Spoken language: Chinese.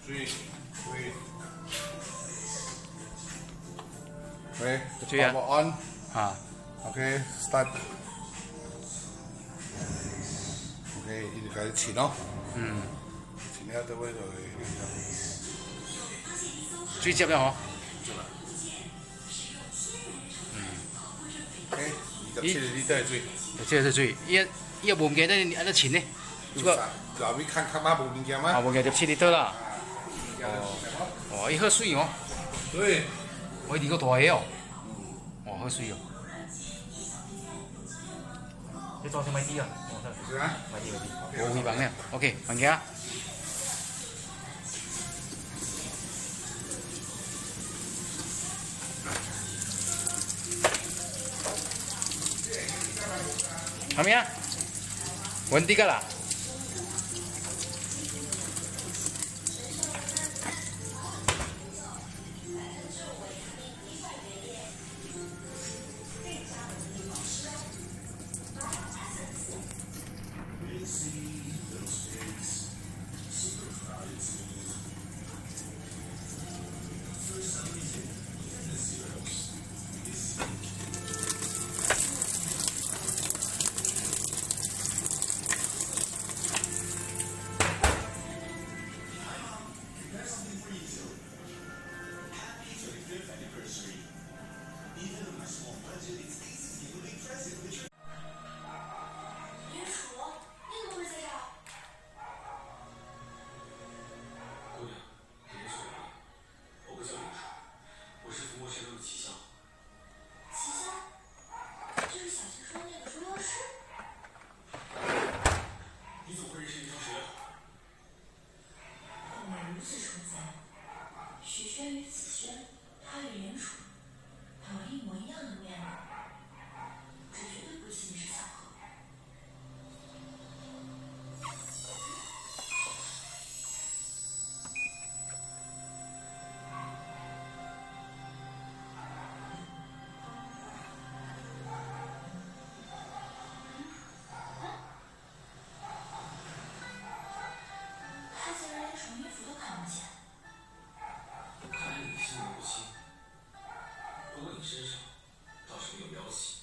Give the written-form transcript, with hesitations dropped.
喂，注意啊 power on， 啊， OK start， OK 一直开始起咯，起了都会就最接了哦， OK，27你都係最，这是最一无物件咧，按得钱呢？这个後尾看嘛冇物件嘛，无物件就7 litre 啦。哦，伊好水哦，對，我呢個大嘅哦，哦好水哦。你裝先買啲啊？是啊，買啲買啲，冇希望嘅。OK，問嘅啊。係咪啊？揾啲㗎啦。许宣与子轩，他与林楚，还有一模一样的面容，这绝对不仅仅是巧合。他竟然连什么衣服都看不见。看来你的心有不轻，不过你身上倒是没有妖气。